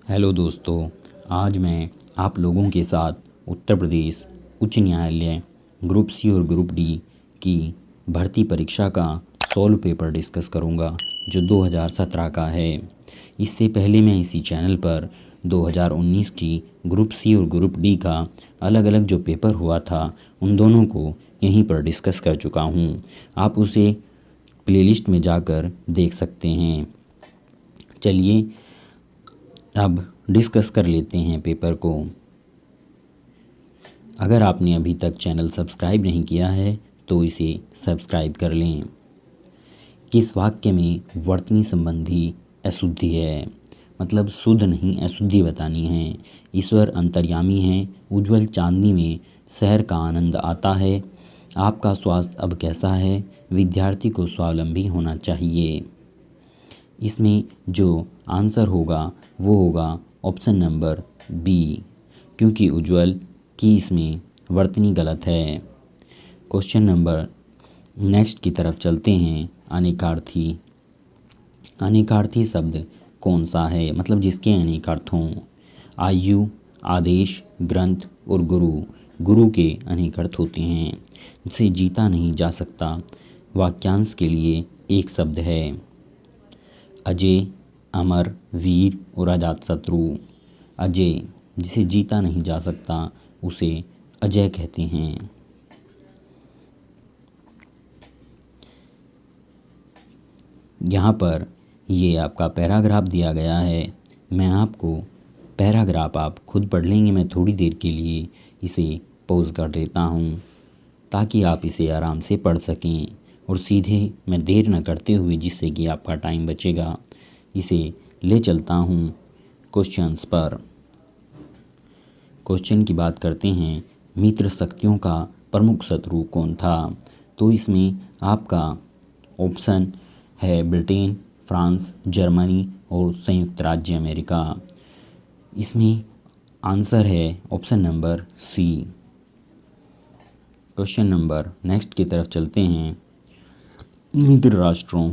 Hello दोस्तों, आज मैं आप लोगों के साथ उत्तर प्रदेश उच्च न्यायालय ग्रुप सी और ग्रुप डी की भर्ती परीक्षा का सॉल्व पेपर डिस्कस करूंगा जो 2017 का है। इससे पहले मैं इसी चैनल पर 2019 की ग्रुप सी और ग्रुप डी का अलग अलग जो पेपर हुआ था उन दोनों को यहीं पर डिस्कस कर चुका हूं। आप उसे प्लेलिस्ट में जाकर देख सकते हैं। चलिए अब डिस्कस कर लेते हैं पेपर को। अगर आपने अभी तक चैनल सब्सक्राइब नहीं किया है तो इसे सब्सक्राइब कर लें। किस वाक्य में वर्तनी संबंधी अशुद्धि है? मतलब शुद्ध नहीं अशुद्धि बतानी है। ईश्वर अंतर्यामी है, उज्जवल चांदनी में शहर का आनंद आता है, आपका स्वास्थ्य अब कैसा है, विद्यार्थी को स्वावलंबी होना चाहिए। इसमें जो आंसर होगा वो होगा ऑप्शन नंबर बी, क्योंकि उज्ज्वल की इसमें वर्तनी गलत है। क्वेश्चन नंबर नेक्स्ट की तरफ चलते हैं। अनेकार्थी। अनेकार्थी शब्द कौन सा है? मतलब जिसके अनेक अर्थ हों। आयु, आदेश, ग्रंथ और गुरु। गुरु के अनेक अर्थ होते हैं। जिसे जीता नहीं जा सकता वाक्यांश के लिए एक शब्द है। अजय, अमर, वीर और अजातशत्रु। अजय, जिसे जीता नहीं जा सकता उसे अजय कहते हैं। यहाँ पर ये आपका पैराग्राफ दिया गया है। मैं आपको पैराग्राफ आप खुद पढ़ लेंगे। मैं थोड़ी देर के लिए इसे पॉज कर देता हूँ ताकि आप इसे आराम से पढ़ सकें और सीधे मैं देर न करते हुए, जिससे कि आपका टाइम बचेगा, इसे ले चलता हूँ क्वेश्चंस पर। क्वेश्चन की बात करते हैं। मित्र शक्तियों का प्रमुख शत्रु कौन था? तो इसमें आपका ऑप्शन है ब्रिटेन, फ्रांस, जर्मनी और संयुक्त राज्य अमेरिका। इसमें आंसर है option number C. Question number next की तरफ चलते हैं। मित्र राष्ट्रों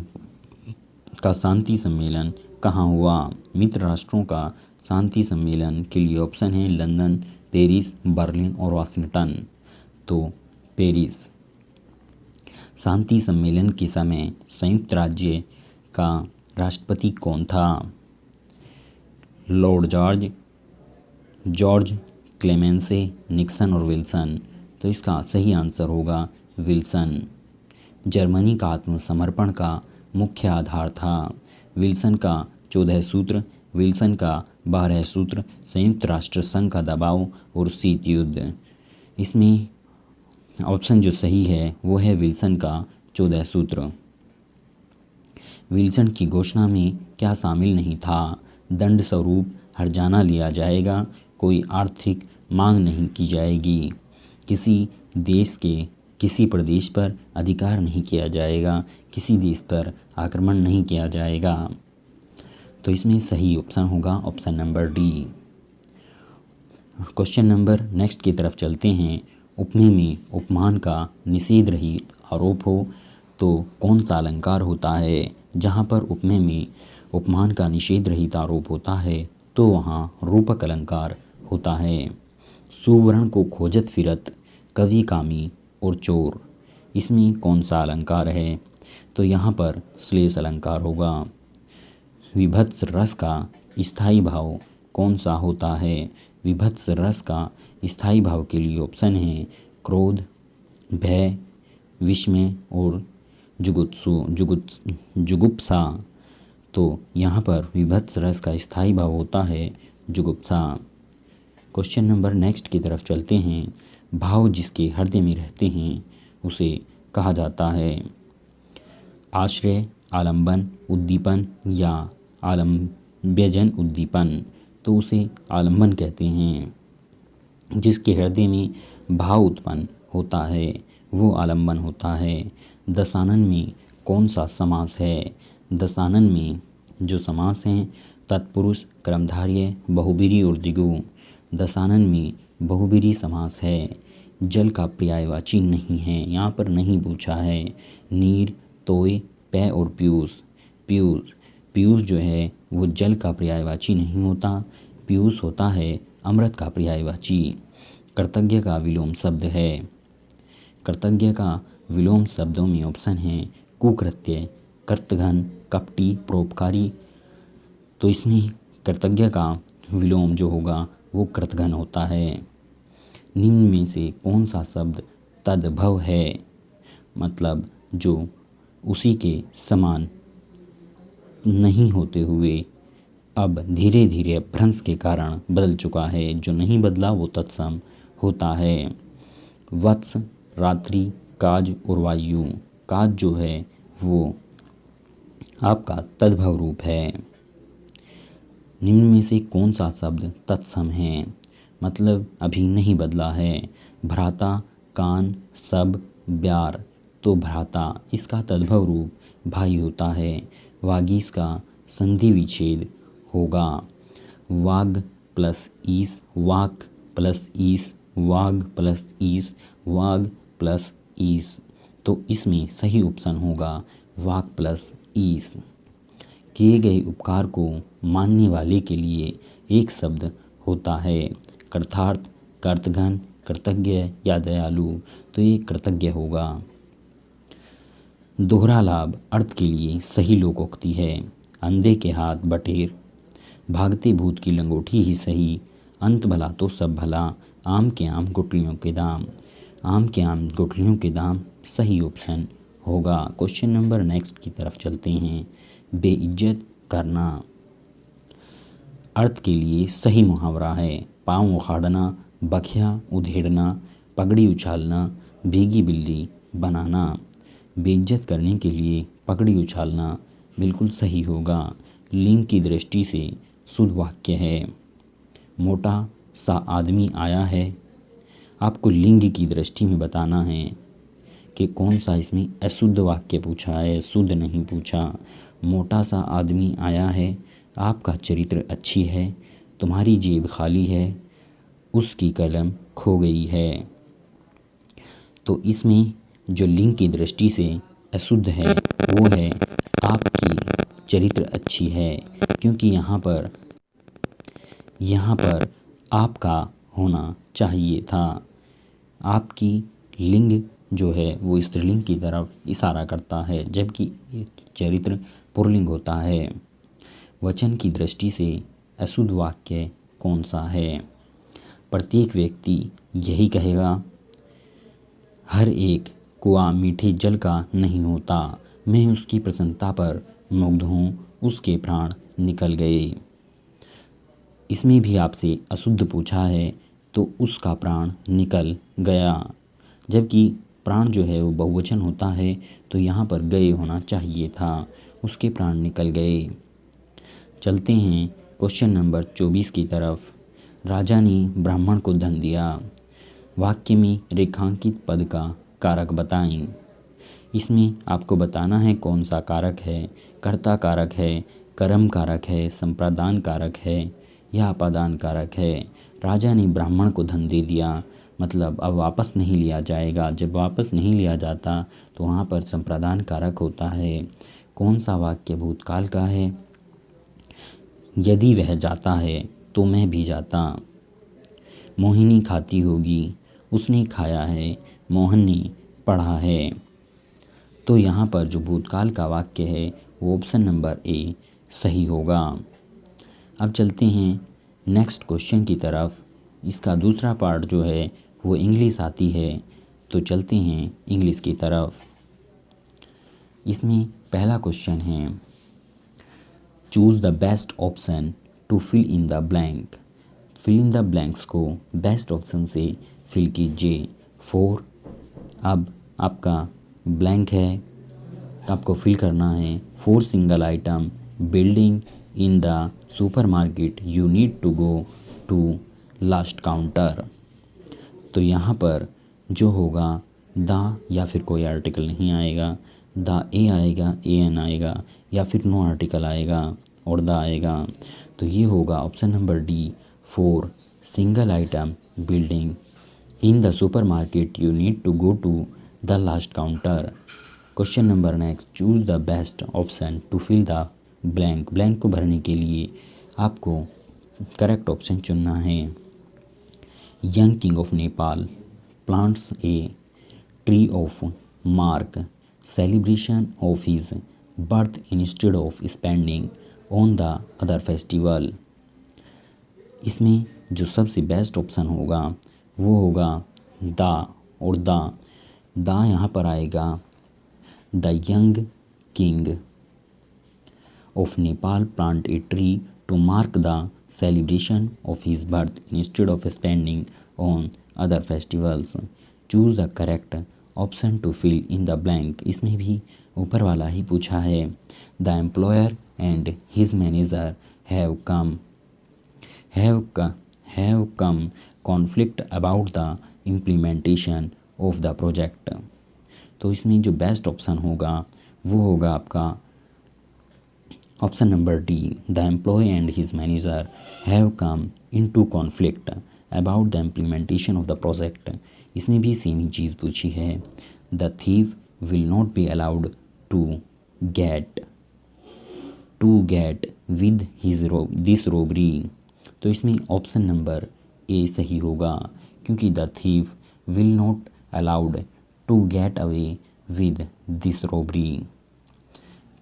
का शांति सम्मेलन कहाँ हुआ? मित्र राष्ट्रों का शांति सम्मेलन के लिए ऑप्शन है लंदन, पेरिस, बर्लिन और वाशिंगटन। तो पेरिस। शांति सम्मेलन के समय संयुक्त राज्य का राष्ट्रपति कौन था? लॉर्ड जॉर्ज, क्लेमेंसे, निक्सन और विल्सन। तो इसका सही आंसर होगा विल्सन। जर्मनी का आत्मसमर्पण का मुख्य आधार था। विल्सन का 14 सूत्र, विल्सन का 12 सूत्र, संयुक्त राष्ट्र संघ का दबाव और शीत युद्ध। इसमें ऑप्शन जो सही है वो है विल्सन का 14 सूत्र। विल्सन की घोषणा में क्या शामिल नहीं था? दंड स्वरूप हर्जाना लिया जाएगा, कोई आर्थिक मांग नहीं की जाएगी, किसी देश के किसी प्रदेश पर अधिकार नहीं किया जाएगा, किसी देश पर आक्रमण नहीं किया जाएगा। तो इसमें सही ऑप्शन होगा option number D. Question number next की तरफ चलते हैं। उपमेय में उपमान का निषेध रहित आरोप हो तो कौन सा अलंकार होता है? जहाँ पर उपमेय में उपमान का निषेध रहित आरोप होता है तो वहाँ रूपक अलंकार होता है। सुवर्ण को खोजत फिरत, कवि कामी और चोर। इसमें कौन सा अलंकार है? तो यहाँ पर श्लेष अलंकार होगा। विभत्स रस का स्थायी भाव कौन सा होता है? विभत्स रस का स्थायी भाव के लिए ऑप्शन है क्रोध, भय, विस्मय और जुगुप्सा। तो यहाँ पर विभत्स रस का स्थायी भाव होता है जुगुप्सा। क्वेश्चन नंबर नेक्स्ट की तरफ चलते हैं। भाव जिसके हृदय में रहते हैं उसे कहा जाता है आश्रय, आलंबन, उद्दीपन या आलम्ब्यजन उद्दीपन। तो उसे आलंबन कहते हैं। जिसके हृदय में भाव उत्पन्न होता है वो आलंबन होता है। दशानन में कौन सा समास है? दशानन में जो समास हैं तत्पुरुष, कर्मधारय, बहुब्रीहि और द्विगु। दशानन में बहुब्रीहि समास है। जल का पर्यायवाची नहीं है, यहाँ पर नहीं पूछा है। नीर, तोय, पेय और पीयूष। पीयूष जो है वो जल का पर्यायवाची नहीं होता। पीयूष होता है अमृत का पर्यायवाची। कृतज्ञ का विलोम शब्द है। कृतज्ञ का विलोम शब्दों में ऑप्शन है कुकृत्य, कृतघ्न, कपटी, परोपकारी। तो इसमें कृतज्ञ का विलोम जो होगा वो कृतघ्न होता है। निम्न में से कौन सा शब्द तद्भव है, मतलब जो उसी के समान नहीं होते हुए अब धीरे धीरे अपभ्रंश के कारण बदल चुका है। जो नहीं बदला वो तत्सम होता है। वत्स, रात्रि, काज और वायु। काज जो है वो आपका तद्भव रूप है। निम्न में से कौन सा शब्द तत्सम है, मतलब अभी नहीं बदला है। भ्राता, कान, सब, ब्यार। तो भ्राता इसका तद्भव रूप भाई होता है। वागीश का संधि विच्छेद होगा वाग प्लस ईस, वाक प्लस ईस, वाग प्लस ईस, वाग प्लस ईस। तो इसमें सही ऑप्शन होगा वाक प्लस ईस। किए गए उपकार को मानने वाले के लिए एक शब्द होता है कृतार्थ, कृतघ्न, कृतज्ञ या दयालु। तो ये कृतज्ञ होगा। दोहरा लाभ अर्थ के लिए सही लोकोक्ति है। अंधे के हाथ बटेर, भागते भूत की लंगोटी ही सही, अंत भला तो सब भला, आम के आम गुठलियों के दाम। आम के आम गुठलियों के दाम सही ऑप्शन होगा। क्वेश्चन नंबर नेक्स्ट की तरफ चलते हैं। बेइज्जत करना अर्थ के लिए सही मुहावरा है पाँव उखाड़ना, बखिया उधेड़ना, पगड़ी उछालना, भीगी बिल्ली बनाना। बेइज्जत करने के लिए पगड़ी उछालना बिल्कुल सही होगा। लिंग की दृष्टि से शुद्ध वाक्य है मोटा सा आदमी आया है। आपको लिंग की दृष्टि में बताना है कि कौन सा इसमें अशुद्ध वाक्य पूछा है, शुद्ध नहीं पूछा। मोटा सा आदमी आया है, आपका चरित्र अच्छी है, तुम्हारी जेब खाली है, उसकी कलम खो गई है। तो इसमें जो लिंग की दृष्टि से अशुद्ध है वो है आपकी चरित्र अच्छी है, क्योंकि यहाँ पर आपका होना चाहिए था। आपकी लिंग जो है वो स्त्रीलिंग की तरफ इशारा करता है, जबकि चरित्र पुल्लिंग होता है। वचन की दृष्टि से अशुद्ध वाक्य कौन सा है? प्रत्येक व्यक्ति यही कहेगा, हर एक कुआं मीठे जल का नहीं होता, मैं उसकी प्रसन्नता पर मुग्ध हूँ, उसके प्राण निकल गए। इसमें भी आपसे अशुद्ध पूछा है तो उसका प्राण निकल गया, जबकि प्राण जो है वो बहुवचन होता है तो यहाँ पर गए होना चाहिए था, उसके प्राण निकल गए। चलते हैं क्वेश्चन नंबर 24 की तरफ। राजा ने ब्राह्मण को धन दिया। वाक्य में रेखांकित पद का कारक बताएं। इसमें आपको बताना है कौन सा कारक है। कर्ता कारक है, कर्म कारक है, संप्रदान कारक है या अपादान कारक है। राजा ने ब्राह्मण को धन दे दिया, मतलब अब वापस नहीं लिया जाएगा। जब वापस नहीं लिया जाता तो वहाँ पर संप्रदान कारक होता है। कौन सा वाक्य भूतकाल का है? यदि वह जाता है तो मैं भी जाता। मोहिनी खाती होगी, उसने खाया है, मोहन ने पढ़ा है। तो यहाँ पर जो भूतकाल का वाक्य है वो ऑप्शन नंबर ए सही होगा। अब चलते हैं नेक्स्ट क्वेश्चन की तरफ। इसका दूसरा पार्ट जो है वो इंग्लिश आती है, तो चलते हैं इंग्लिश की तरफ। इसमें पहला क्वेश्चन है choose the best option to fill in the blank. Fill in the blanks को बेस्ट ऑप्शन से फिल कीजिए। 4 अब आपका ब्लैंक है, आपको फिल करना है। 4 single item building in the supermarket you need to go to last counter. तो यहाँ पर जो होगा द या फिर कोई आर्टिकल नहीं आएगा, द ए आएगा, ए एन आएगा या फिर नो आर्टिकल आएगा और द आएगा। तो ये होगा option number D 4 single item building in the supermarket you need to go to the last counter. Question number next choose the best option to fill the blank. Blank को भरने के लिए आपको करेक्ट ऑप्शन चुनना है। Young king of Nepal plants a tree of mark celebration of his birth instead of spending on the other festival. इसमें जो सबसे बेस्ट ऑप्शन होगा वो होगा द, और द यहाँ पर आएगा the young king of Nepal plant a tree to mark the celebration of his birth instead of spending on other festivals. Choose the correct option to fill in the blank. इसमें भी ऊपर वाला ही पूछा है। The employer and his manager have come conflict about the implementation of the project. तो इसमें जो best option होगा वो होगा आपका option number D. The employ and his manager have come into conflict about the implementation of the project. इसमें भी same ही चीज़ पूछी है। The thief will not be allowed to get with his this robbery. तो इसमें option number A सही होगा, क्योंकि the thief will not allowed to get away with this robbery.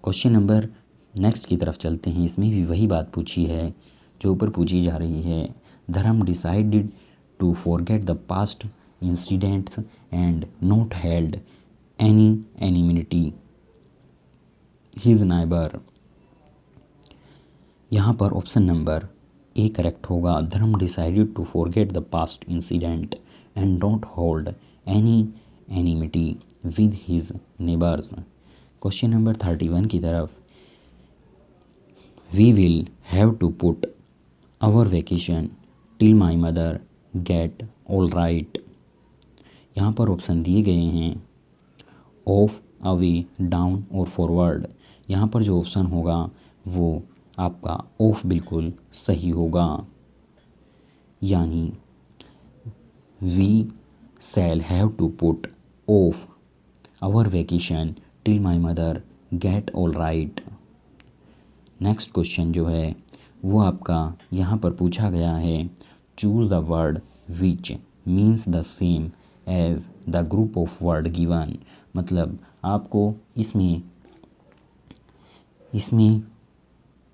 Question number next की तरफ चलते हैं। इसमें भी वही बात पूछी है जो ऊपर पूछी जा रही है। Dharm decided to forget the past incidents and not held any enmity his neighbour. यहाँ पर ऑप्शन नंबर ए करेक्ट होगा। Dharm decided to forget the past incident and not hold any enmity with his neighbours. Question number 31 की तरफ। We will have to put our vacation till my mother get all right. यहाँ पर option दिए गए हैं of, away, down और forward. यहाँ पर जो ऑप्शन होगा वो आपका ऑफ बिल्कुल सही होगा, यानी we shall have to put off our vacation till my mother get all right. Next question जो है वो आपका यहाँ पर पूछा गया है। Choose the word which means the same as the group of word given. मतलब आपको इसमें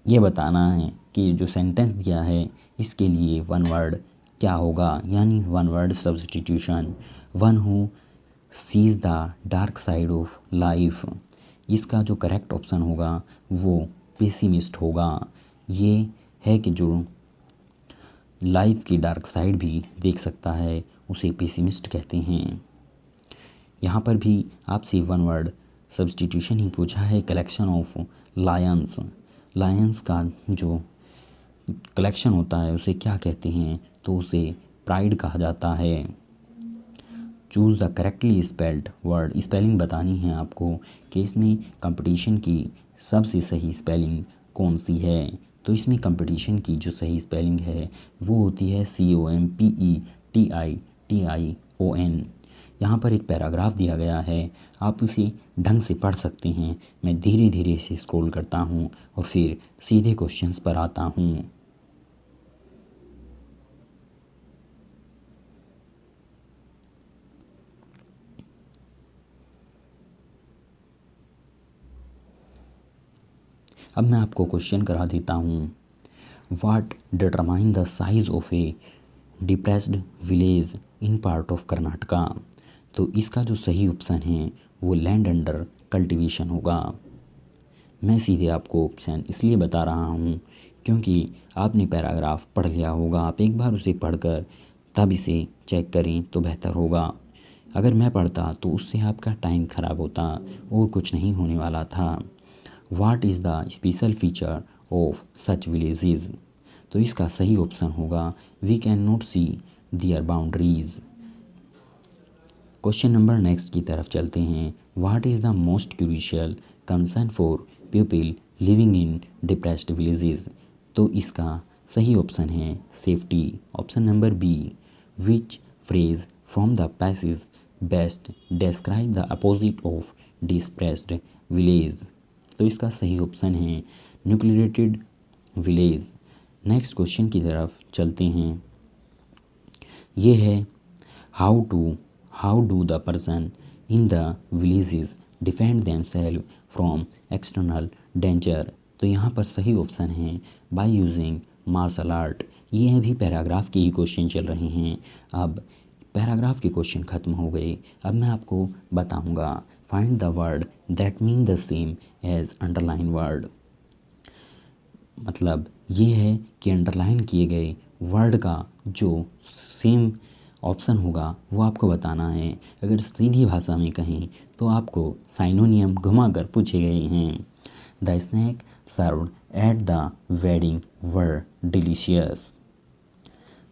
ये बताना है कि जो सेंटेंस दिया है इसके लिए वन वर्ड क्या होगा, यानी one word substitution. One who seize the dark side of life. इसका जो करेक्ट ऑप्शन होगा वो पेसिमिस्ट होगा। ये है कि जो लाइफ की डार्क साइड भी देख सकता है उसे पेसिमिस्ट कहते हैं। यहाँ पर भी आपसे वन वर्ड सब्स्टिट्यूशन ही पूछा है। Collection of Lions. लायंस का जो कलेक्शन होता है उसे क्या कहते हैं, तो उसे प्राइड कहा जाता है। Choose the correctly spelled word. Spelling बतानी है आपको कि इसमें कंपटीशन की सबसे सही स्पेलिंग कौन सी है। तो इसमें कंपटीशन की जो सही स्पेलिंग है वो होती है COMPETITION। यहाँ पर एक पैराग्राफ दिया गया है, आप उसे ढंग से पढ़ सकते हैं। मैं धीरे धीरे से स्क्रॉल करता हूँ और फिर सीधे क्वेश्चंस पर आता हूँ। अब मैं आपको क्वेश्चन करा देता हूँ। What determine the size of a depressed village in part of Karnataka. तो इसका जो सही ऑप्शन है वो लैंड अंडर कल्टीवेशन होगा। मैं सीधे आपको ऑप्शन इसलिए बता रहा हूँ क्योंकि आपने पैराग्राफ पढ़ लिया होगा। आप एक बार उसे पढ़कर तब इसे चेक करें तो बेहतर होगा। अगर मैं पढ़ता तो उससे आपका टाइम ख़राब होता और कुछ नहीं होने वाला था। What is the special feature of such villages. तो इसका सही ऑप्शन होगा we can not see their boundaries. Question number next की तरफ चलते हैं। What is the most crucial concern for people living in depressed villages. तो इसका सही ऑप्शन है safety. Option number B. Which phrase from the passage best describe the opposite of depressed village. तो इसका सही ऑप्शन है न्यूक्लिएटेड विलेज। नेक्स्ट क्वेश्चन की तरफ चलते हैं। ये है how do the person in the villages defend themselves from external danger. तो यहाँ पर सही ऑप्शन है बाय यूजिंग मार्शल आर्ट। ये अभी पैराग्राफ के ही क्वेश्चन चल रहे हैं। अब पैराग्राफ के क्वेश्चन ख़त्म हो गए। अब मैं आपको बताऊंगा find the word that mean the same as underline word. मतलब ये है कि अंडरलाइन किए गए वर्ड का जो सेम ऑप्शन होगा वो आपको बताना है। अगर सीधी भाषा में कहें तो आपको साइनोनियम घुमाकर पूछे गए हैं। The snake served at the wedding were delicious.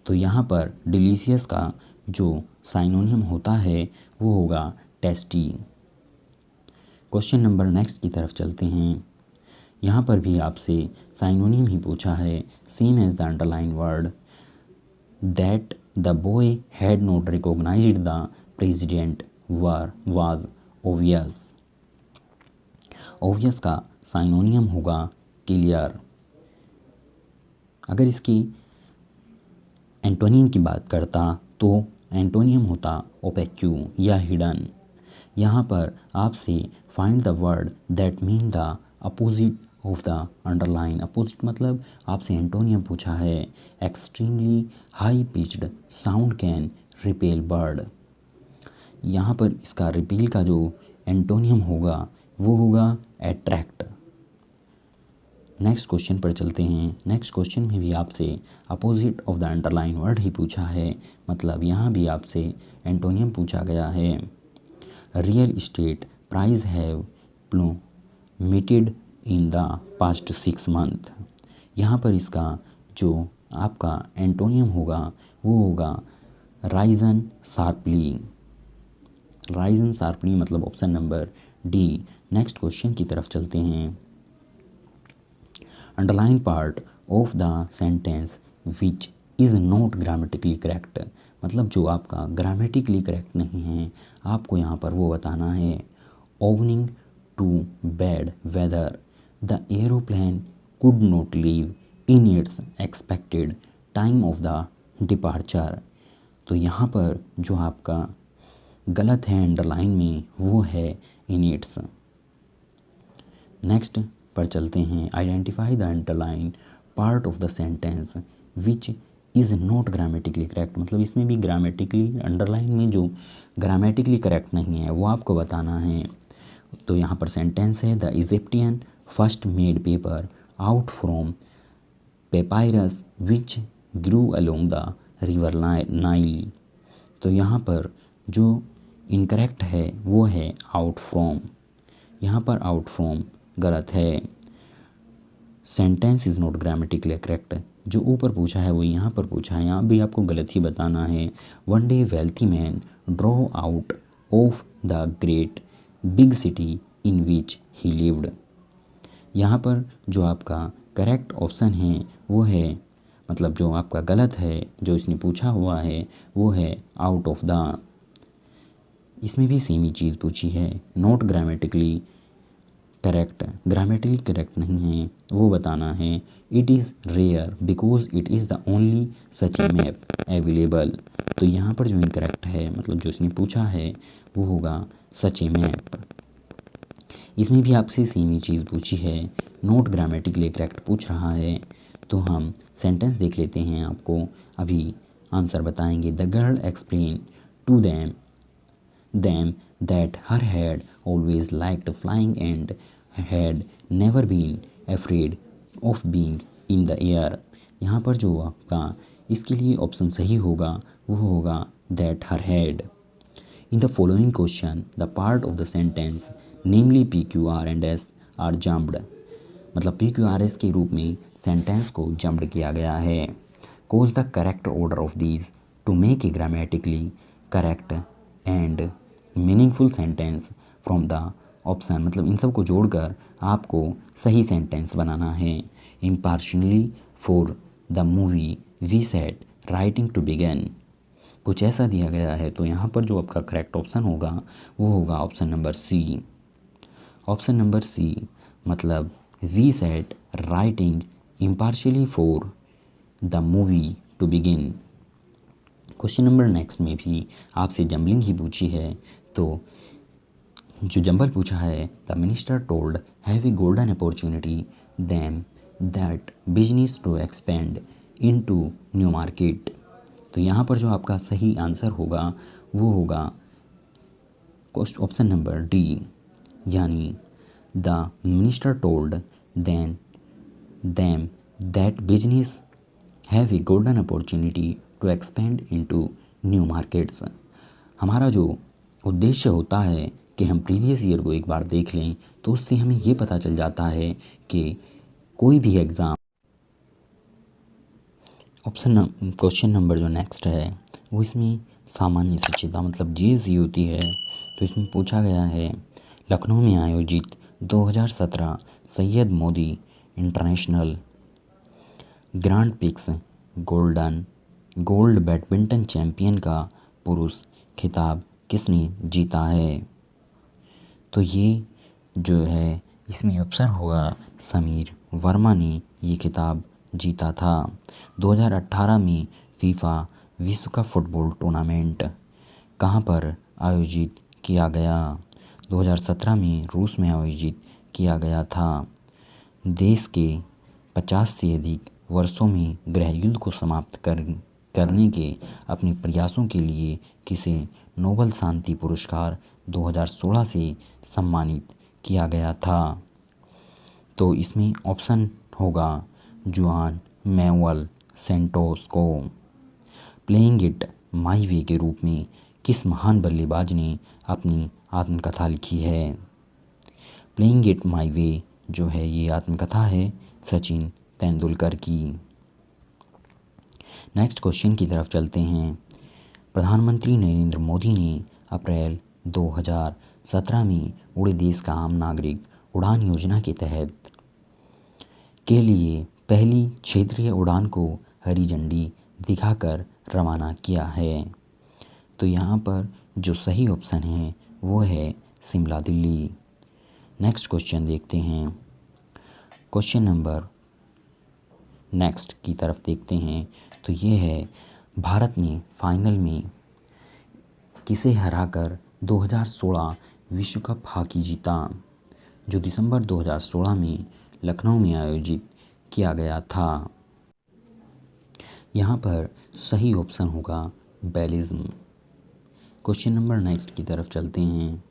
तो यहाँ पर डिलीशियस का जो साइनोनियम होता है वो होगा टेस्टी। क्वेश्चन नंबर नेक्स्ट की तरफ चलते हैं। यहाँ पर भी आपसे साइनोनिम ही पूछा है same as the underline word. That the boy had not recognised the president was obvious. Obvious का साइनोनियम होगा क्लियर। अगर इसकी एंटोनिम की बात करता तो एंटोनियम होता ओपेक्यू या हिडन। यहाँ पर आपसे find the word that mean the opposite of the underline. Opposite मतलब आपसे एंटोनियम पूछा है। Extremely high pitched sound can repel bird. यहाँ पर इसका रिपेल का जो एंटोनियम होगा वो होगा एट्रैक्ट। नेक्स्ट क्वेश्चन पर चलते हैं। नेक्स्ट क्वेश्चन में भी आपसे opposite of the underline word ही पूछा है। मतलब यहाँ भी आपसे एंटोनियम पूछा गया है। Real estate price have plummeted in the past 6 month. यहाँ पर इसका जो आपका एंटोनियम होगा वो होगा राइजन शार्पली। राइजन शार्पली मतलब option number D. Next question की तरफ चलते हैं। Underline part of the sentence which is not grammatically correct. मतलब जो आपका ग्रामेटिकली करेक्ट नहीं है आपको यहाँ पर वो बताना है। Owing to bad weather the aeroplane could not leave in its expected time of the departure. तो यहाँ पर जो आपका गलत है अंडरलाइन में वो है इन इट्स। नेक्स्ट पर चलते हैं। Identify the underline part of the sentence which is not grammatically correct. मतलब इसमें भी ग्रामेटिकली अंडरलाइन में जो ग्रामेटिकली करेक्ट नहीं है वो आपको बताना है। तो यहाँ पर सेंटेंस है the Egyptian first made paper out from papyrus which grew along the river Nile. तो यहाँ पर जो इनकरेक्ट है वो है आउट फ्रॉम। यहाँ पर आउट फ्रॉम गलत है। Sentence is not grammatically correct जो ऊपर पूछा है वो यहाँ पर पूछा है, यहाँ भी आपको गलत ही बताना है। One day wealthy man draw out of the great big city in which he lived. यहाँ पर जो आपका करेक्ट ऑप्शन है वो है, मतलब जो आपका गलत है जो इसने पूछा हुआ है वो है आउट ऑफ द। इसमें भी सेम ही चीज़ पूछी है। Not grammatically correct, grammatically correct नहीं है वो बताना है। It is rare because it is the only such map available. तो यहाँ पर जो इनकरेक्ट है मतलब जो इसने पूछा है वो होगा सच मैप। इसमें भी आपसे सेम ही चीज़ पूछी है। नॉट ग्रामेटिकली करेक्ट पूछ रहा है। तो हम सेंटेंस देख लेते हैं, आपको अभी आंसर बताएंगे। The girl explain to them that her had always liked flying and had never been afraid of being in the air। यहाँ पर जो आपका इसके लिए ऑप्शन सही होगा वो होगा that her had। In the following question the part of the sentence namely P, Q, R and S are jumped। मतलब P, Q, R, S के रूप में सेंटेंस को जम्प्ड किया गया है। Cause the correct order of these to make a grammatically correct and meaningful sentence from the option. मतलब इन सब को जोड़कर आपको सही सेंटेंस बनाना है। Impartially for the movie we sat writing to begin. कुछ ऐसा दिया गया है तो यहाँ पर जो आपका करेक्ट ऑप्शन होगा वो होगा option number C. Option number C मतलब we sat writing impartially for the movie to begin. Question number next में भी आपसे जंबलिंग ही पूछी है। तो जो जंबल पूछा है, the minister told have a golden opportunity them that business to expand into new market. तो यहाँ पर जो आपका सही आंसर होगा वो होगा ऑप्शन नंबर डी, यानी the minister told them that business have a golden opportunity to expand into new markets. हमारा जो उद्देश्य होता है कि हम प्रीवियस ईयर को एक बार देख लें, तो उससे हमें ये पता चल जाता है कि कोई भी एग्ज़ाम क्वेश्चन नंबर जो नेक्स्ट है वो इसमें सामान्य शिक्षिता मतलब जीएसई होती है। तो इसमें पूछा गया है, लखनऊ में आयोजित 2017 Syed Modi international grand prix gold badminton champion का पुरुष खिताब किसने जीता है। तो ये जो है इसमें ऑप्शन होगा समीर वर्मा ने ये खिताब जीता था। 2018 में फीफा विश्व कप फुटबॉल टूर्नामेंट कहाँ पर आयोजित किया गया। 2017 में रूस में आयोजित किया गया था। देश के 50 से अधिक वर्षों में गृह युद्ध को समाप्त करने के अपने प्रयासों के लिए किसे नोबेल शांति पुरस्कार 2016 से सम्मानित किया गया था। तो इसमें ऑप्शन होगा जुआन मैनुअल सेंटोस को। प्लेइंग इट माई वे के रूप में किस महान बल्लेबाज ने अपनी आत्मकथा लिखी है। प्लेइंग इट माई वे जो है ये आत्मकथा है सचिन तेंदुलकर की। नेक्स्ट क्वेश्चन की तरफ चलते हैं। प्रधानमंत्री नरेंद्र मोदी ने अप्रैल 2017 में उड़े देश का आम नागरिक उड़ान योजना के तहत के लिए पहली क्षेत्रीय उड़ान को हरी झंडी दिखाकर रवाना किया है। तो यहाँ पर जो सही ऑप्शन है वो है शिमला दिल्ली। नेक्स्ट क्वेश्चन देखते हैं। क्वेश्चन नंबर नेक्स्ट की तरफ देखते हैं। तो ये है, भारत ने फाइनल में किसे हराकर 2016 विश्व कप हॉकी जीता, जो दिसंबर 2016 में लखनऊ में आयोजित किया गया था। यहाँ पर सही ऑप्शन होगा बेल्जियम। क्वेश्चन नंबर नेक्स्ट की तरफ चलते हैं।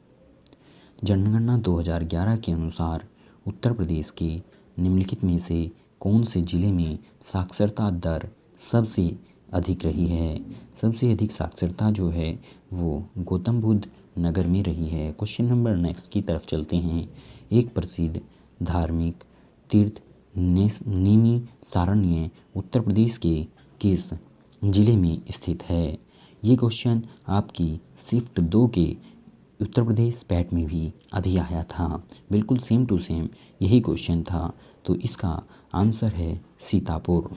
जनगणना 2011 के अनुसार उत्तर प्रदेश के निम्नलिखित में से कौन से जिले में साक्षरता दर सबसे अधिक रही है। सबसे अधिक साक्षरता जो है वो गौतम बुद्ध नगर में रही है। क्वेश्चन नंबर नेक्स्ट की तरफ चलते हैं। एक प्रसिद्ध धार्मिक तीर्थ नेमी सारण्य उत्तर प्रदेश के किस जिले में स्थित है। ये क्वेश्चन आपकी शिफ्ट 2 के उत्तर प्रदेश पैट में भी अभी आया था। बिल्कुल सेम टू सेम यही क्वेश्चन था। तो इसका आंसर है सीतापुर।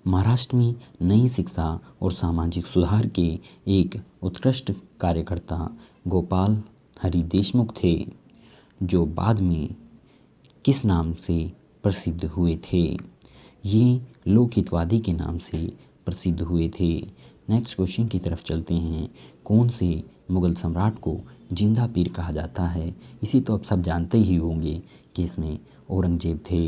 महाराष्ट्र में नई शिक्षा और सामाजिक सुधार के एक उत्कृष्ट कार्यकर्ता गोपाल हरि देशमुख थे, जो बाद में किस नाम से प्रसिद्ध हुए थे। ये लोकहितवादी के नाम से प्रसिद्ध हुए थे। नेक्स्ट क्वेश्चन की तरफ चलते हैं। कौन से मुग़ल सम्राट को जिंदा पीर कहा जाता है। इसी तो आप सब जानते ही होंगे कि इसमें औरंगजेब थे।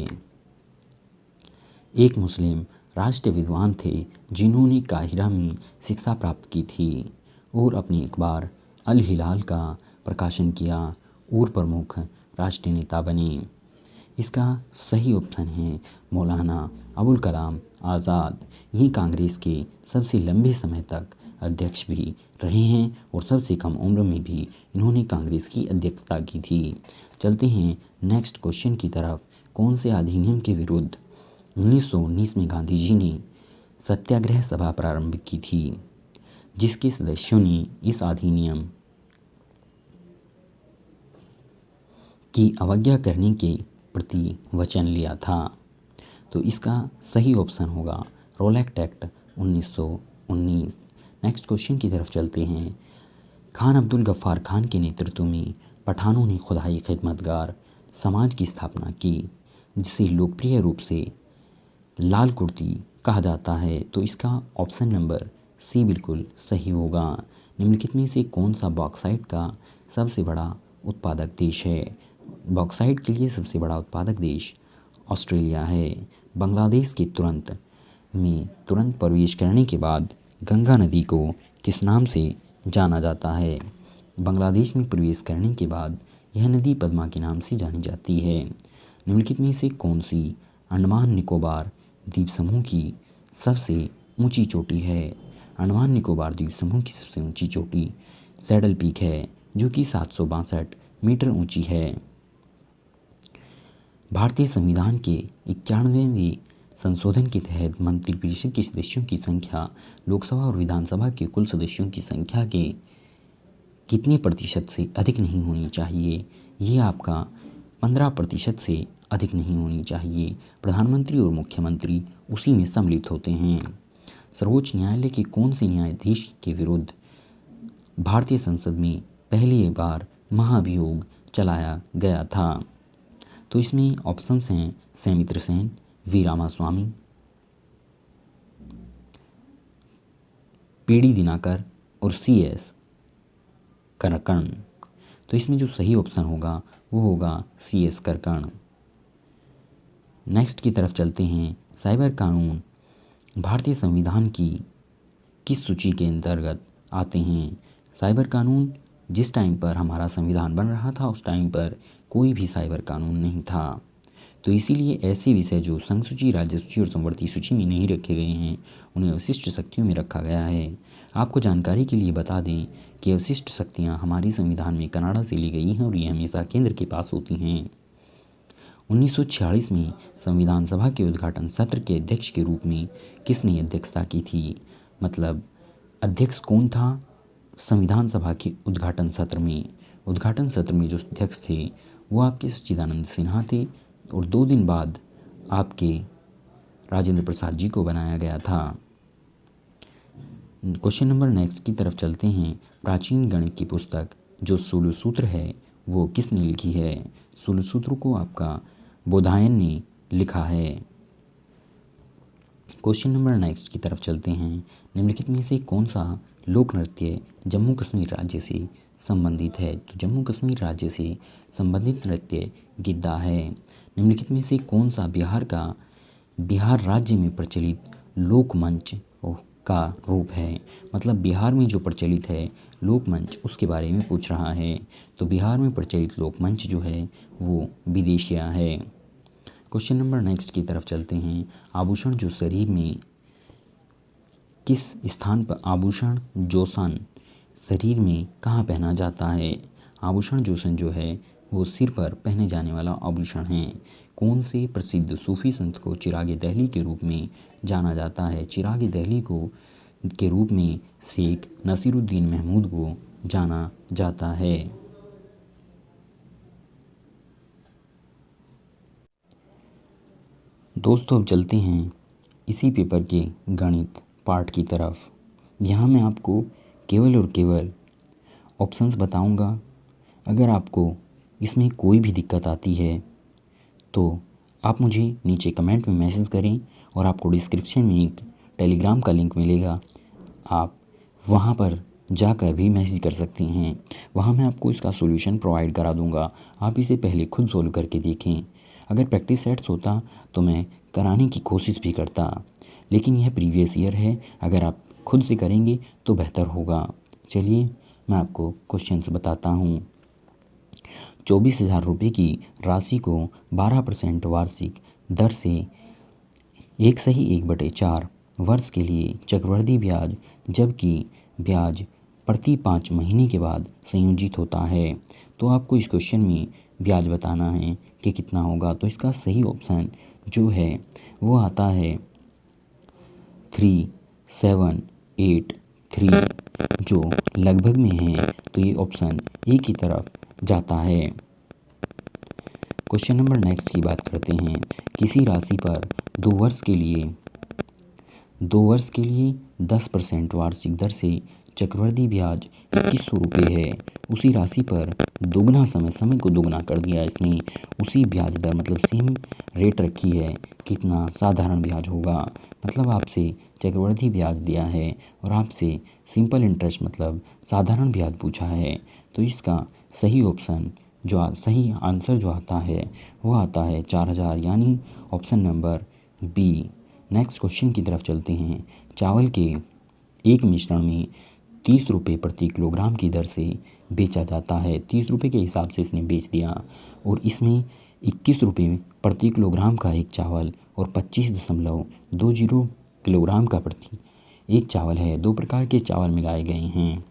एक मुस्लिम राष्ट्रीय विद्वान थे जिन्होंने काहिरा में शिक्षा प्राप्त की थी और अपने अखबार अल हिलाल का प्रकाशन किया और प्रमुख राष्ट्रीय नेता बने। इसका सही ऑप्शन है मौलाना अबुल कलाम आज़ाद। ये कांग्रेस के सबसे लंबे समय तक अध्यक्ष भी रहे हैं और सबसे कम उम्र में भी इन्होंने कांग्रेस की अध्यक्षता की थी। चलते हैं नेक्स्ट क्वेश्चन की तरफ। कौन से अधिनियम के विरुद्ध 1919 में गांधी जी ने सत्याग्रह सभा प्रारंभ की थी, जिसके सदस्यों ने इस अधिनियम की अवज्ञा करने के प्रति वचन लिया था। तो इसका सही ऑप्शन होगा रोलैक्ट एक्ट 1919। नेक्स्ट क्वेश्चन की तरफ चलते हैं। खान अब्दुल गफ्फार खान के नेतृत्व में पठानों ने खुदाई खिदमतगार समाज की स्थापना की, जिसे लोकप्रिय रूप से लाल कुर्ती कहा जाता है। तो इसका ऑप्शन नंबर सी बिल्कुल सही होगा। निम्नलिखित में से कौन सा बॉक्साइट का सबसे बड़ा उत्पादक देश है? बॉक्साइट के लिए सबसे बड़ा उत्पादक देश ऑस्ट्रेलिया है। बांग्लादेश के तुरंत प्रवेश करने के बाद गंगा नदी को किस नाम से जाना जाता है? बांग्लादेश में प्रवेश करने के बाद यह नदी पद्मा के नाम से जानी जाती है। निम्नलिखित में से कौन सी अंडमान निकोबार द्वीप समूह की सबसे ऊंची चोटी है? अंडमान निकोबार द्वीप समूह की सबसे ऊंची चोटी सैडल पीक है, जो कि 762 मीटर ऊंची है। भारतीय संविधान के 91वें संशोधन के तहत मंत्रिपरिषद के सदस्यों की संख्या लोकसभा और विधानसभा के कुल सदस्यों की संख्या के कितने प्रतिशत से अधिक नहीं होनी चाहिए? ये आपका 15% से अधिक नहीं होनी चाहिए। प्रधानमंत्री और मुख्यमंत्री उसी में सम्मिलित होते हैं। सर्वोच्च न्यायालय के कौन से न्यायाधीश के विरुद्ध भारतीय संसद में पहली बार महाभियोग चलाया गया था? तो इसमें ऑप्शंस हैं सौमित्र सेन, वी रामास्वामी, पीडी दिनाकर और CS करकण। तो इसमें जो सही ऑप्शन होगा वो होगा CS करकण। नेक्स्ट की तरफ चलते हैं। साइबर कानून भारतीय संविधान की किस सूची के अंतर्गत आते हैं? साइबर कानून जिस टाइम पर हमारा संविधान बन रहा था उस टाइम पर कोई भी साइबर कानून नहीं था। तो इसीलिए ऐसे विषय जो संघ सूची, राज्य सूची और संवर्ती सूची में नहीं रखे गए हैं उन्हें अवशिष्ट शक्तियों में रखा गया है। आपको जानकारी के लिए बता दें कि अवशिष्ट शक्तियाँ हमारे संविधान में कनाडा से ली गई हैं और ये हमेशा केंद्र के पास होती हैं। 1946 में संविधान सभा के उद्घाटन सत्र के अध्यक्ष के रूप में किसने अध्यक्षता की थी? मतलब अध्यक्ष कौन था संविधान सभा के उद्घाटन सत्र में? उद्घाटन सत्र में जो अध्यक्ष थे वो आपके सच्चिदानंद सिन्हा थे और 2 दिन बाद आपके राजेंद्र प्रसाद जी को बनाया गया था। क्वेश्चन नंबर नेक्स्ट की तरफ चलते हैं। प्राचीन गणित की पुस्तक जो सूत्र है वो किसने लिखी है? सूत्र को आपका बोधायन ने लिखा है। क्वेश्चन नंबर नेक्स्ट की तरफ चलते हैं। निम्नलिखित में से कौन सा लोक नृत्य जम्मू कश्मीर राज्य से संबंधित है? तो जम्मू कश्मीर राज्य से संबंधित नृत्य गिद्दा है। निम्नलिखित में से कौन सा बिहार राज्य में प्रचलित लोकमंच का रूप है? मतलब बिहार में जो प्रचलित है लोकमंच उसके बारे में पूछ रहा है। तो बिहार में प्रचलित लोकमंच जो है वो विदेशिया है। क्वेश्चन नंबर नेक्स्ट की तरफ चलते हैं। आभूषण जो शरीर में किस स्थान पर आभूषण जोसन शरीर में कहाँ पहना जाता है? आभूषण जोसन जो है वो सिर पर पहने जाने वाला आभूषण है। कौन से प्रसिद्ध सूफी संत को चिरागे दहली के रूप में जाना जाता है? चिरागे दहली को के रूप में शेख नसीरुद्दीन महमूद को जाना जाता है। दोस्तों अब चलते हैं इसी पेपर के गणित पार्ट की तरफ। यहाँ मैं आपको केवल और केवल ऑप्शंस बताऊंगा। अगर आपको इसमें कोई भी दिक्कत आती है तो आप मुझे नीचे कमेंट में मैसेज करें और आपको डिस्क्रिप्शन में एक टेलीग्राम का लिंक मिलेगा, आप वहाँ पर जाकर भी मैसेज कर सकते हैं। वहाँ मैं आपको इसका सॉल्यूशन प्रोवाइड करा दूँगा। आप इसे पहले खुद सोल्व करके देखें। अगर प्रैक्टिस सेट्स होता तो मैं कराने की कोशिश भी करता, लेकिन यह प्रीवियस ईयर है। अगर आप खुद से करेंगे तो बेहतर होगा। चलिए मैं आपको क्वेश्चंस बताता हूँ। 24,000 रुपये की राशि को 12% वार्षिक दर से 1/4 वर्ष के लिए चक्रवृद्धि ब्याज, जबकि ब्याज प्रति 5 महीने के बाद संयोजित होता है। तो आपको इस क्वेश्चन में ब्याज बताना है कि कितना होगा। तो इसका सही ऑप्शन जो है वो आता है 3783, जो लगभग में है। तो ये ऑप्शन ए की तरफ जाता है। क्वेश्चन नंबर नेक्स्ट की बात करते हैं। किसी राशि पर 2 वर्ष के लिए 10% वार्षिक दर से चक्रवृद्धि ब्याज 2100 रुपये है। उसी राशि पर दोगुना समय को दोगुना कर दिया इसने। उसी ब्याज दर मतलब सेम रेट रखी है, कितना साधारण ब्याज होगा। मतलब आपसे चक्रवृद्धि ब्याज दिया है और आपसे सिंपल इंटरेस्ट मतलब साधारण ब्याज पूछा है। तो इसका सही ऑप्शन सही आंसर जो आता है वो आता है 4000, यानी option number B. Next question की तरफ चलते हैं। चावल के एक मिश्रण में 30 रुपये प्रति किलोग्राम की दर से बेचा जाता है। 30 रुपये के हिसाब से इसने बेच दिया और इसमें 21 रुपये प्रति किलोग्राम का एक चावल और 25.20 किलोग्राम का प्रति एक चावल है। दो प्रकार के चावल मिलाए गए हैं।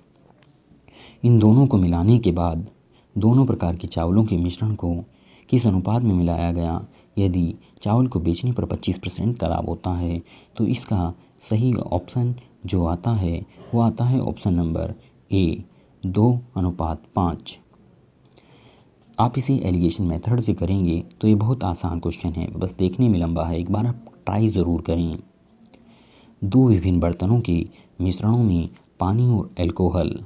इन दोनों को मिलाने के बाद दोनों प्रकार के चावलों के मिश्रण को किस अनुपात में मिलाया गया। यदि चावल को बेचने पर 25% का लाभ होता है तो इसका सही ऑप्शन जो आता है वो आता है ऑप्शन नंबर ए, 2:5। आप इसे एलिगेशन मेथड से करेंगे तो ये बहुत आसान क्वेश्चन है, बस देखने में लंबा है, एक बार आप ट्राई ज़रूर करें। दो विभिन्न बर्तनों के मिश्रणों में पानी और अल्कोहल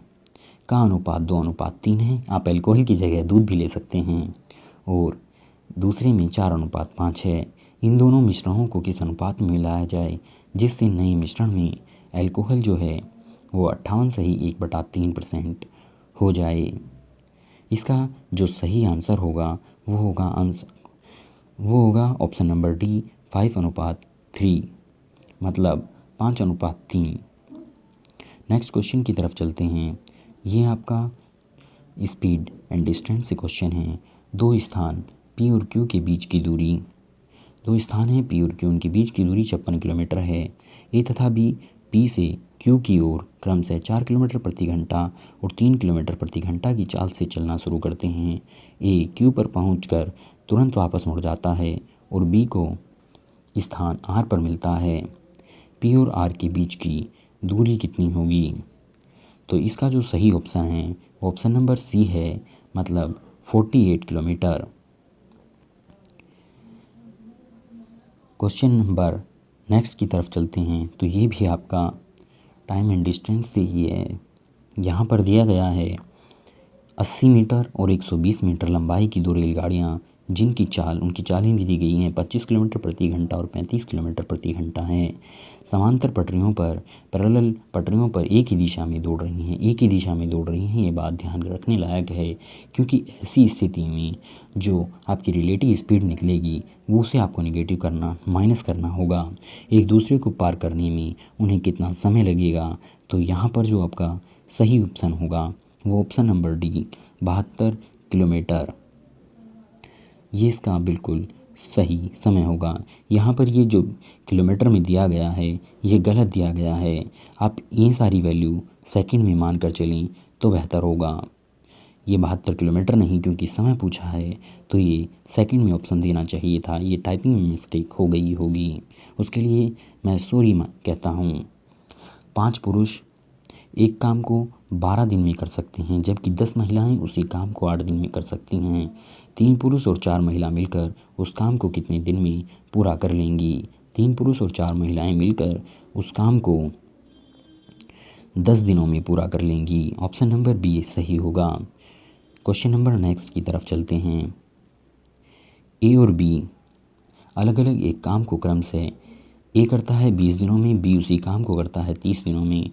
का अनुपात 2:3 है। आप अल्कोहल की जगह दूध भी ले सकते हैं। और दूसरे में 4:5 है। इन दोनों मिश्रणों को किस अनुपात में मिलाया जाए जिससे नए मिश्रण में अल्कोहल जो है वो 58 से ही 1/3% हो जाए। इसका जो सही आंसर होगा वो होगा ऑप्शन नंबर डी, 5:3 मतलब 5:3। नेक्स्ट क्वेश्चन की तरफ चलते हैं। ये आपका स्पीड एंड डिस्टेंस से क्वेश्चन है। दो स्थान P और Q के बीच की दूरी, दो स्थान हैं P और Q, उनके बीच की दूरी 56 किलोमीटर है। A तथा B P से Q की ओर क्रमशः 4 किलोमीटर प्रति घंटा और 3 किलोमीटर प्रति घंटा की चाल से चलना शुरू करते हैं। A Q पर पहुंचकर तुरंत वापस मुड़ जाता है और B को स्थान R पर मिलता है। P और R के बीच की दूरी कितनी होगी। तो इसका जो सही ऑप्शन है वो ऑप्शन नंबर सी है, मतलब 48 किलोमीटर। क्वेश्चन नंबर नेक्स्ट की तरफ चलते हैं। तो ये भी आपका टाइम एंड डिस्टेंस से ही है। यहाँ पर दिया गया है 80 मीटर और 120 मीटर लंबाई की दो रेलगाड़ियाँ जिनकी उनकी चालें भी दी गई हैं 25 किलोमीटर प्रति घंटा और 35 किलोमीटर प्रति घंटा हैं। समांतर पैरेलल पटरियों पर एक ही दिशा में दौड़ रही हैं। ये बात ध्यान रखने लायक है, क्योंकि ऐसी स्थिति में जो आपकी रिलेटिव स्पीड निकलेगी वो उसे आपको नेगेटिव करना, माइनस करना होगा। एक दूसरे को पार करने में उन्हें कितना समय लगेगा। तो यहाँ पर जो आपका सही ऑप्शन होगा वो ऑप्शन नंबर डी, 72 किलोमीटर। ये इसका बिल्कुल सही समय होगा। यहाँ पर ये जो किलोमीटर में दिया गया है ये गलत दिया गया है। आप ये सारी वैल्यू सेकंड में मान कर चलें तो बेहतर होगा। ये 72 किलोमीटर नहीं, क्योंकि समय पूछा है तो ये सेकंड में ऑप्शन देना चाहिए था। ये टाइपिंग में मिस्टेक हो गई होगी, उसके लिए मैं सॉरी कहता हूँ। 5 पुरुष एक काम को 12 दिन में कर सकते हैं, जबकि 10 महिलाएं उसी काम को 8 दिन में कर सकती हैं। 3 पुरुष और 4 महिला मिलकर उस काम को कितने दिन में पूरा कर लेंगी। 3 पुरुष और 4 महिलाएं मिलकर उस काम को 10 दिनों में पूरा कर लेंगी। ऑप्शन नंबर बी सही होगा। क्वेश्चन नंबर नेक्स्ट की तरफ चलते हैं। ए और बी अलग अलग एक काम को क्रम से ए करता है 20 दिनों में, बी उसी काम को करता है 30 दिनों में।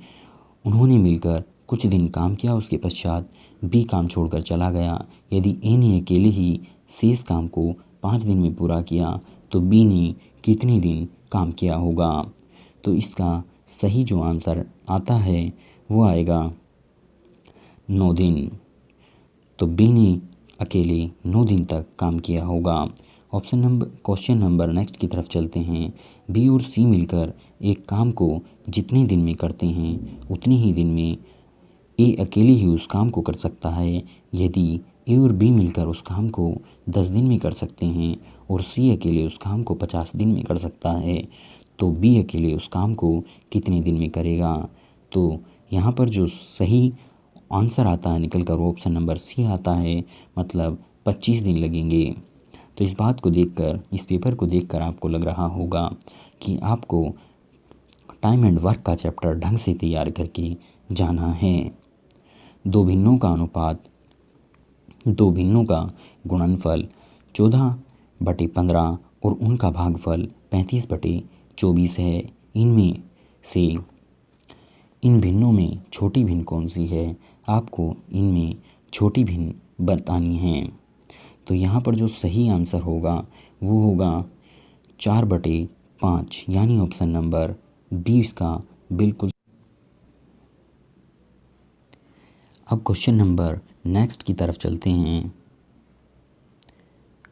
उन्होंने मिलकर कुछ दिन काम किया, उसके पश्चात बी काम छोड़कर चला गया। यदि ए ने अकेले ही शेष काम को 5 दिन में पूरा किया तो बी ने कितने दिन काम किया होगा। तो इसका सही जो आंसर आता है वो आएगा 9 दिन। तो बी ने अकेले 9 दिन तक काम किया होगा। क्वेश्चन नंबर नेक्स्ट की तरफ चलते हैं। बी और सी मिलकर एक काम को जितने दिन में करते हैं उतने ही दिन में ए अकेले ही उस काम को कर सकता है। यदि ए और बी मिलकर उस काम को 10 दिन में कर सकते हैं और सी अकेले उस काम को 50 दिन में कर सकता है, तो बी अकेले उस काम को कितने दिन में करेगा। तो यहाँ पर जो सही आंसर आता है निकल कर वो ऑप्शन नंबर सी आता है, मतलब 25 दिन लगेंगे। तो इस बात को देखकर, इस पेपर को देखकर आपको लग रहा होगा कि आपको टाइम एंड वर्क का चैप्टर ढंग से तैयार करके जाना है। दो भिन्नों का अनुपात, दो भिन्नों का गुणनफल 14/15 और उनका भागफल 35/24 है। इनमें से इन भिन्नों में छोटी भिन्न कौन सी है? आपको इनमें छोटी भिन्न बतानी है। तो यहाँ पर जो सही आंसर होगा वो होगा 4/5, यानी ऑप्शन नंबर 20 का बिल्कुल। अब क्वेश्चन नंबर नेक्स्ट की तरफ चलते हैं।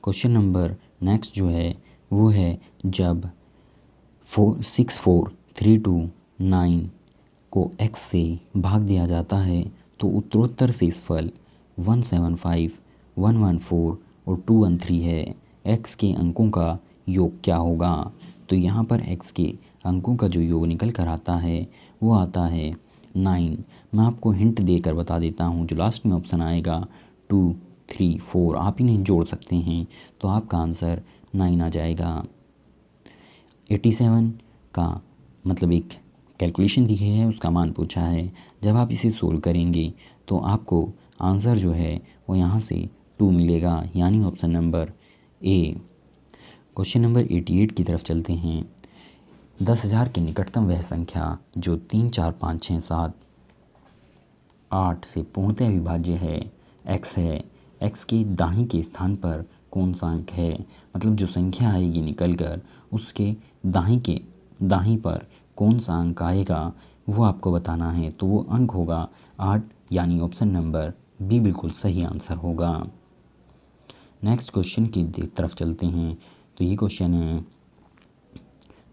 क्वेश्चन नंबर नेक्स्ट जो है वो है, जब 64329 को x से भाग दिया जाता है तो उत्तरोत्तर शेषफल 175, 114 और 213 है। x के अंकों का योग क्या होगा? तो यहाँ पर x के अंकों का जो योग निकल कर आता है वो आता है 9। मैं आपको हिंट देकर बता देता हूँ, जो लास्ट में ऑप्शन आएगा 2, 3, 4 आप इन्हें जोड़ सकते हैं तो आपका आंसर 9 आ जाएगा। 87 का मतलब एक कैलकुलेशन दी है, उसका मान पूछा है। जब आप इसे सोल्व करेंगे तो आपको आंसर जो है वो यहाँ से 2 मिलेगा, यानी ऑप्शन नंबर ए। क्वेश्चन नंबर 88 की तरफ चलते हैं। 10,000 के निकटतम वह संख्या जो 3, 4, 5, 6, 7, 8 से पूर्णतः विभाज्य है, x है। x के दाहिने के स्थान पर कौन सा अंक है? मतलब जो संख्या आएगी निकल कर उसके दाहिने पर कौन सा अंक आएगा वो आपको बताना है। तो वो अंक होगा 8, यानी ऑप्शन नंबर बी बिल्कुल सही आंसर होगा। नेक्स्ट क्वेश्चन की तरफ चलते हैं। तो ये क्वेश्चन है,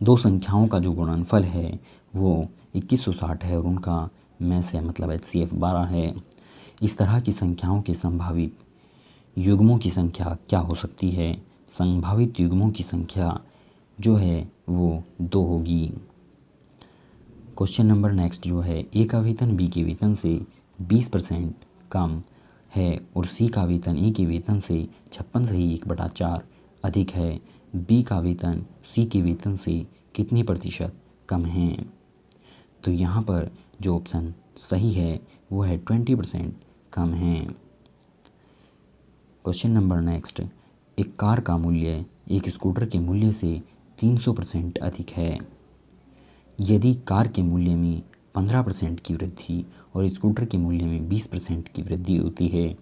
दो संख्याओं का जो गुणनफल है वो 2160 है और उनका मैस है, मतलब HCF 12 है। इस तरह की संख्याओं के संभावित युग्मों की संख्या क्या हो सकती है? संभावित युग्मों की संख्या जो है वो 2 होगी। क्वेश्चन नंबर नेक्स्ट जो है, ए का वेतन बी के वेतन से 20% कम है और सी का वेतन ए के वेतन से 56.1/4 अधिक है। बी का वेतन सी के वेतन से कितने प्रतिशत कम है? तो यहाँ पर जो ऑप्शन सही है वो है 20% कम है। क्वेश्चन नंबर नेक्स्ट, एक कार का मूल्य एक स्कूटर के मूल्य से 300% अधिक है। यदि कार के मूल्य में 15% की वृद्धि और स्कूटर के मूल्य में 20% की वृद्धि होती है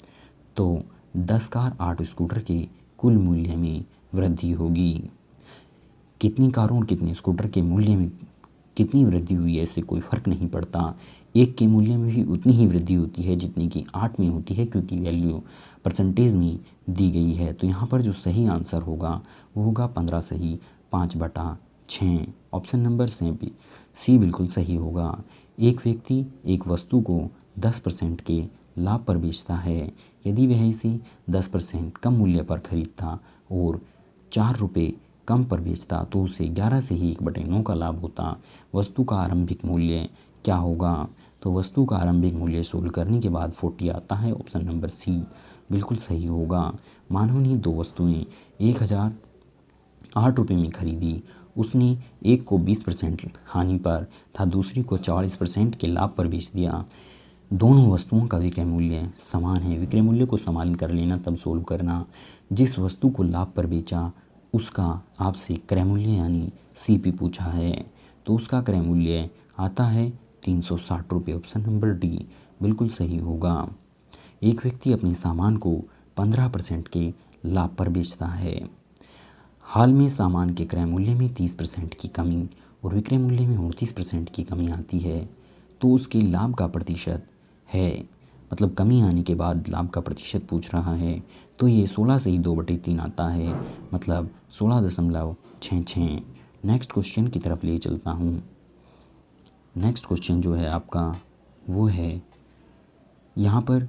तो 10 कार 8 स्कूटर के कुल मूल्य में वृद्धि होगी। कितनी कारों और कितने स्कूटर के मूल्य में कितनी वृद्धि हुई है इससे कोई फ़र्क नहीं पड़ता। एक के मूल्य में भी उतनी ही वृद्धि होती है जितनी कि 8 में होती है, क्योंकि वैल्यू परसेंटेज में दी गई है। तो यहाँ पर जो सही आंसर होगा वो होगा 15 सही 5/6। ऑप्शन नंबर सी बिल्कुल सही होगा। एक व्यक्ति एक वस्तु को 10% के लाभ पर बेचता है। यदि वह इसे 10% कम मूल्य पर खरीदता और 4 रुपये कम पर बेचता तो उसे 11 से ही 1/9 का लाभ होता। वस्तु का आरंभिक मूल्य क्या होगा? तो वस्तु का आरंभिक मूल्य सोल्व करने के बाद 40 आता है। ऑप्शन नंबर सी बिल्कुल सही होगा। मानव ने 2 वस्तुएं 1008 रुपये में खरीदी। उसने एक को 20% हानि पर तथा दूसरी को 40% के लाभ पर बेच दिया। दोनों वस्तुओं का विक्रय मूल्य समान है। विक्रय मूल्य को समान कर लेना तब सोल्व करना। जिस वस्तु को लाभ पर बेचा उसका आपसे क्रय मूल्य यानी CP पूछा है, तो उसका क्रय मूल्य आता है 360 रुपये। ऑप्शन नंबर डी बिल्कुल सही होगा। एक व्यक्ति अपने सामान को 15% के लाभ पर बेचता है। हाल में सामान के क्रय मूल्य में 30% की कमी और विक्रय मूल्य में 29% की कमी आती है तो उसके लाभ का प्रतिशत है, मतलब कमी आने के बाद लाभ का प्रतिशत पूछ रहा है, तो ये 16 से ही 2/3 आता है, मतलब 16.66। नेक्स्ट क्वेश्चन की तरफ ले चलता हूँ। नेक्स्ट क्वेश्चन जो है आपका वो है, यहाँ पर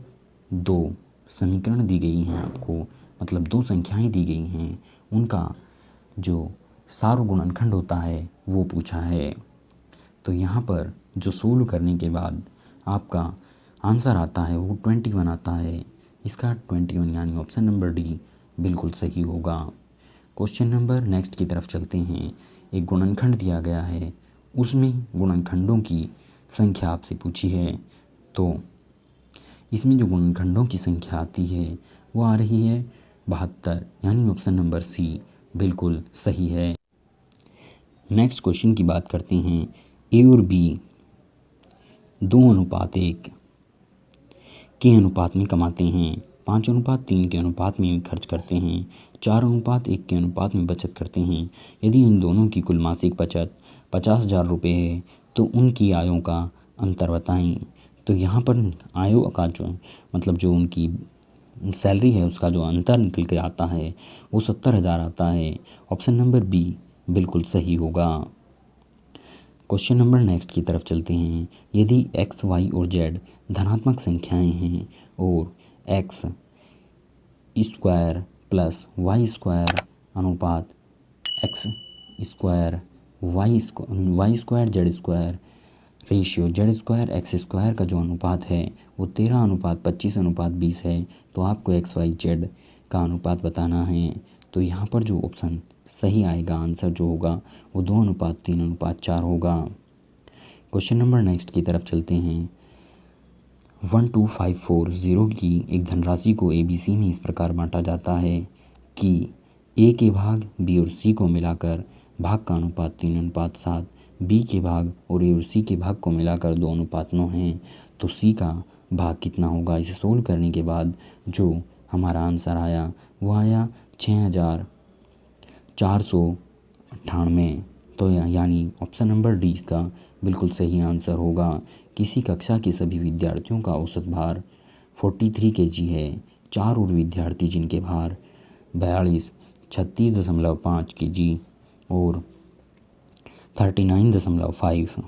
2 समीकरण दी गई हैं आपको, मतलब 2 संख्याएं दी गई हैं, उनका जो सार्वगुणनखंड होता है वो पूछा है। तो यहाँ पर जो सोल्व करने के बाद आपका आंसर आता है वो 21 आता है। इसका 21 यानी ऑप्शन नंबर डी बिल्कुल सही होगा। क्वेश्चन नंबर नेक्स्ट की तरफ चलते हैं। एक गुणनखंड दिया गया है, उसमें गुणनखंडों की संख्या आपसे पूछी है तो इसमें जो गुणनखंडों की संख्या आती है वो आ रही है 72, यानी ऑप्शन नंबर सी बिल्कुल सही है। नेक्स्ट क्वेश्चन की बात करते हैं। ए और बी 2:1 के अनुपात में कमाते हैं, 5:3 के अनुपात में खर्च करते हैं, 4:1 के अनुपात में बचत करते हैं। यदि उन दोनों की कुल मासिक बचत 50,000 रुपये है तो उनकी आयों का अंतर बताएं। तो यहाँ पर आयों का जो मतलब जो उनकी सैलरी है उसका जो अंतर निकल के आता है वो 70,000 आता है। ऑप्शन नंबर बी बिल्कुल सही होगा। क्वेश्चन नंबर नेक्स्ट की तरफ चलते हैं। यदि एक्स, वाई और जेड धनात्मक संख्याएं हैं और X square plus Y square अनुपात X square Y square Z square ratio Z square X square का जो अनुपात है वो 13:25:20 है, तो आपको एक्स वाई जेड का अनुपात बताना है। तो यहाँ पर जो ऑप्शन सही आएगा, आंसर जो होगा वो 2:3:4 होगा। क्वेश्चन नंबर नेक्स्ट की तरफ चलते हैं। 12540 की एक धनराशि को ABC में इस प्रकार बांटा जाता है कि ए के भाग बी और सी को मिलाकर भाग का अनुपात 3:7, बी के भाग और ए और सी के भाग को मिलाकर 2:9 हैं। तो सी का भाग कितना होगा? इसे सोल्व करने के बाद जो हमारा आंसर आया वो आया 6498। तो यानी ऑप्शन नंबर डी इसका बिल्कुल सही आंसर होगा। किसी कक्षा के सभी विद्यार्थियों का औसत भार 43 kg है। 4 और विद्यार्थी जिनके भार 36.5 kg और 39.5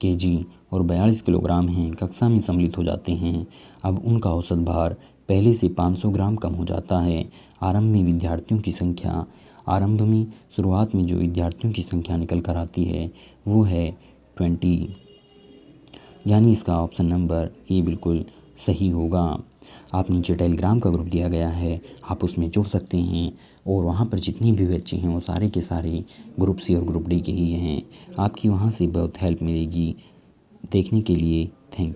kg और 42 किलोग्राम हैं कक्षा में सम्मिलित हो जाते हैं। अब उनका औसत भार पहले से 500 ग्राम कम हो जाता है। आरंभ में शुरुआत में जो विद्यार्थियों की संख्या निकल कर आती है वो है 20, यानी इसका ऑप्शन नंबर ए बिल्कुल सही होगा। आप नीचे टेलीग्राम का ग्रुप दिया गया है, आप उसमें जुड़ सकते हैं और वहाँ पर जितनी भी बच्चे हैं वो सारे के सारे ग्रुप सी और ग्रुप डी के ही हैं। आपकी वहाँ से बहुत हेल्प मिलेगी। देखने के लिए थैंक यू।